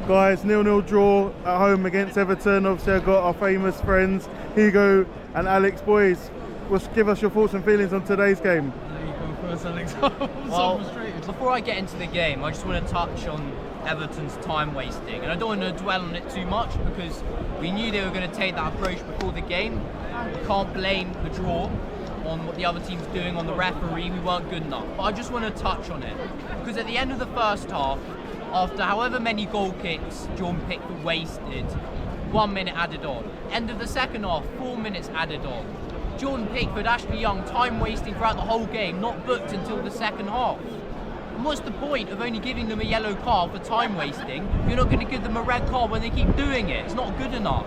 Guys, 0-0 draw at home against Everton. Obviously, I've got our famous friends, Hugo and Alex. Boys, give us your thoughts and feelings on today's game. There you go first, Alex. I'm so frustrated. Before I get into the game, I just want to touch on Everton's time wasting. And I don't want to dwell on it too much because we knew they were going to take that approach before the game. We can't blame the draw on what the other team's doing, on the referee. We weren't good enough. But I just want to touch on it because at the end of the first half, after however many goal kicks John Pickford wasted, 1 minute added on. End of the second half, 4 minutes added on. Jordan Pickford, Ashley Young, time wasting throughout the whole game, not booked until the second half. And what's the point of only giving them a yellow card for time wasting? You're not going to give them a red card when they keep doing it. It's not good enough.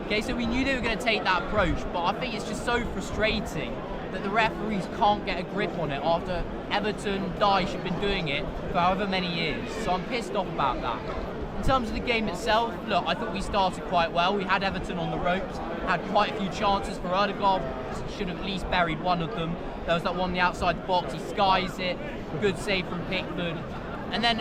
Okay, so we knew they were going to take that approach, but I think it's just so frustrating that the referees can't get a grip on it after Everton, Dyche have been doing it for however many years. So I'm pissed off about that. In terms of the game itself, look, I thought we started quite well. We had Everton on the ropes, had quite a few chances for Ødegaard, should have at least buried one of them. There was that one on the outside the box, he skies it, good save from Pickford. And then,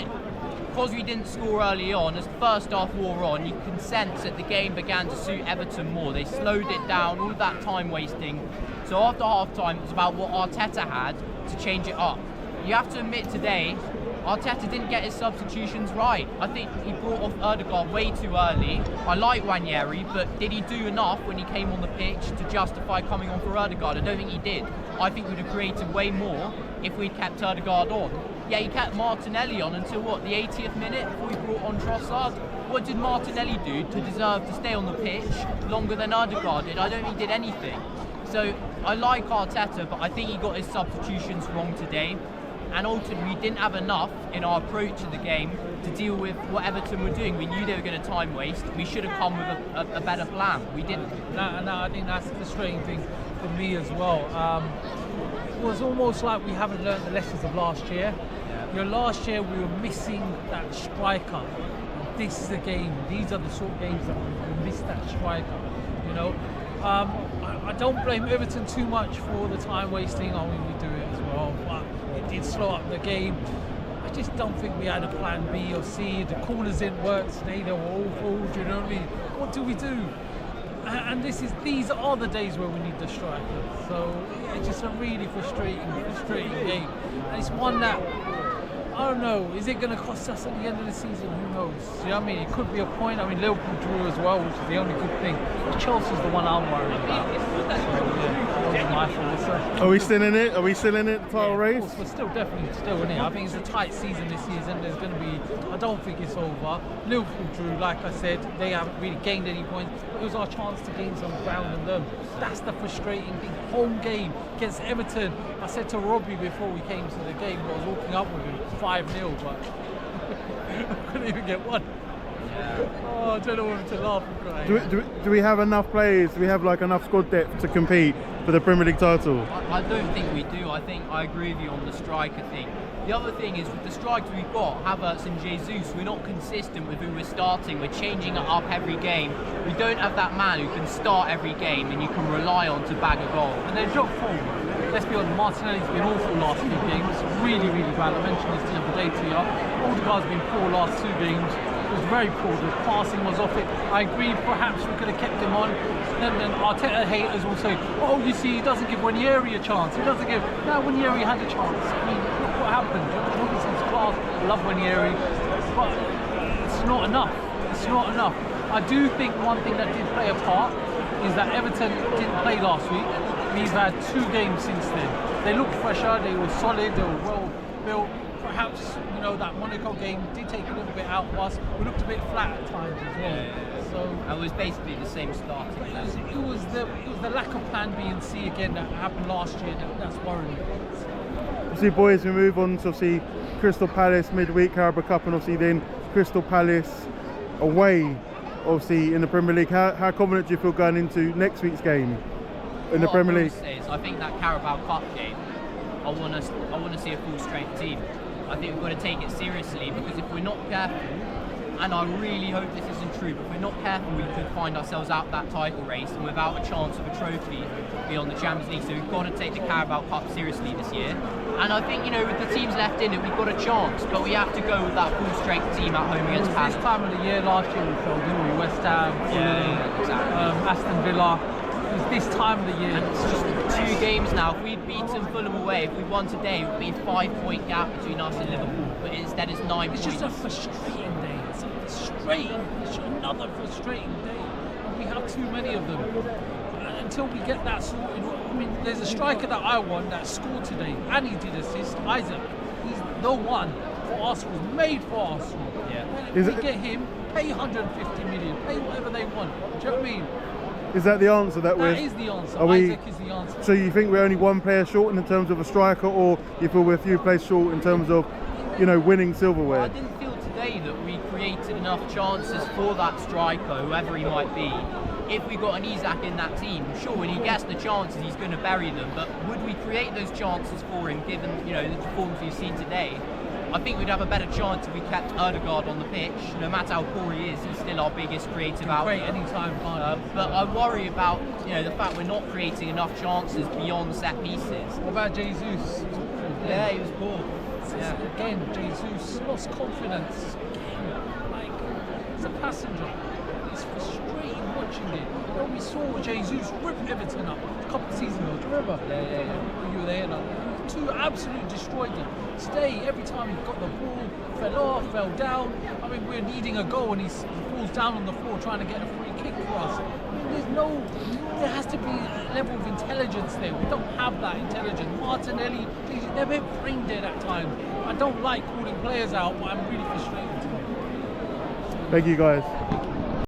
because we didn't score early on, as the first half wore on, you can sense that the game began to suit Everton more. They slowed it down, all that time wasting. So after half-time, it was about what Arteta had to change it up. You have to admit today, Arteta didn't get his substitutions right. I think he brought off Ødegaard way too early. I like Ranieri, but did he do enough when he came on the pitch to justify coming on for Ødegaard? I don't think he did. I think we'd have created way more if we'd kept Ødegaard on. Yeah, he kept Martinelli on until what, the 80th minute before he brought on Trossard? What did Martinelli do to deserve to stay on the pitch longer than Ødegaard did? I don't think he did anything. So I like Arteta, but I think he got his substitutions wrong today. And ultimately, we didn't have enough in our approach to the game to deal with what Everton were doing. We knew they were going to time waste. We should have come with a better plan. We didn't. No, I think that's the frustrating thing for me as well. It was almost like we haven't learned the lessons of last year. You know, last year we were missing that striker. This is the game. These are the sort of games that we missed that striker. You know, I don't blame Everton too much for the time wasting. I mean, we do it as well, but it did slow up the game. I just don't think we had a plan B or C. The corners didn't work today. They were awful. Do you know what I mean? What do we do? And these are the days where we need the striker. So it's just a really frustrating game. And it's one that, I don't know, is it going to cost us at the end of the season? Who knows? You know what I mean? It could be a point. I mean, Liverpool drew as well, which is the only good thing. Chelsea's the one I'm worried about. So, yeah, that was my fault. Are we still in it? Are we still in it, the title race? Of course, we're definitely still in it. I think it's a tight season this season. There's going to be, I don't think it's over. Liverpool drew, like I said, they haven't really gained any points. But it was our chance to gain some ground on them. That's the frustrating thing. Home game against Everton. I said to Robbie before we came to the game, I was walking up with him, 5-0, but I couldn't even get one. Oh, I don't know whether to laugh or cry. Do we have enough players? Do we have like enough squad depth to compete for the Premier League title? I don't think we do. I think I agree with you on the striker thing. The other thing is with the strikers we've got, Havertz and Jesus, we're not consistent with who we're starting. We're changing it up every game. We don't have that man who can start every game and you can rely on to bag a goal. And they've dropped form. Let's be honest, Martinelli's been awful last few games. Really, really bad. I mentioned this the other day to you. Ødegaard's been poor last 2 games. It was very poor. The passing was off it. I agree, perhaps we could have kept him on. Then Arteta haters will say, oh, you see, he doesn't give Ranieri a chance. He doesn't give... No, Ranieri had a chance. I mean, look what happened. Robinson's class. I love Ranieri. But it's not enough. It's not enough. I do think one thing that did play a part is that Everton didn't play last week. We've had 2 games since then. They looked fresher, they were solid, they were well built. Perhaps, you know, that Monaco game did take a little bit out of us. We looked a bit flat at times as well. Yeah. So it was basically the same start. It was the lack of plan B and C again that happened last year that's worrying. Obviously, boys, we move on to obviously Crystal Palace midweek Carabao Cup, and obviously then Crystal Palace away, obviously in the Premier League. How confident do you feel going into next week's game in the Premier League? I think that Carabao Cup game, I want to see a full strength team. I think we've got to take it seriously because if we're not careful and I really hope this isn't true, but if we're not careful, we could find ourselves out that title race and without a chance of a trophy beyond the Champions League. So we've got to take the Carabao Cup seriously this year. And I think, with the teams left in it, we've got a chance, but we have to go with that full-strength team at home against Palace. This time of the year last year we fell, didn't we? West Ham, exactly. Aston Villa. It was this time of the year. And it's just 2 games now. If we'd beaten Fulham away, if we'd won today, it would be a 5-point gap between us and Liverpool. But instead it's 9 points. It's just a frustrating day. It's another frustrating day. And we have too many of them. And until we get that sorted, I mean, there's a striker that I want that scored today, and he did assist, Isaac. He's the one for Arsenal, made for Arsenal. Yeah. If we get him, pay 150 million, pay whatever they want. Do you know what I mean? Is that the answer that That is the answer. Isaac is the answer. So you think we're only one player short in terms of a striker, or you feel we're a few players short in terms of, winning silverware? Well, I didn't feel today that we created enough chances for that striker, whoever he might be. If we got an Isaac in that team, sure, when he gets the chances, he's going to bury them. But would we create those chances for him, given the performance we've seen today? I think we'd have a better chance if we kept Ødegaard on the pitch. No matter how poor he is, he's still our biggest creative outlet. Great anytime, but I worry about the fact we're not creating enough chances beyond set pieces. What about Jesus? Yeah, he was poor. Yeah. Again, Jesus lost confidence. Like, it's a passenger. It's frustrating watching it. We saw Jesus rip Everton up a couple of seasons ago. Do you remember? Yeah. You were there. Two absolutely destroyed them. Today, every time he got the ball, fell off, fell down. I mean, we're needing a goal and he falls down on the floor trying to get a free kick for us. I mean, there has to be a level of intelligence there. We don't have that intelligence. Martinelli, they're a bit brain dead at times. I don't like calling players out, but I'm really frustrated. Thank you, guys.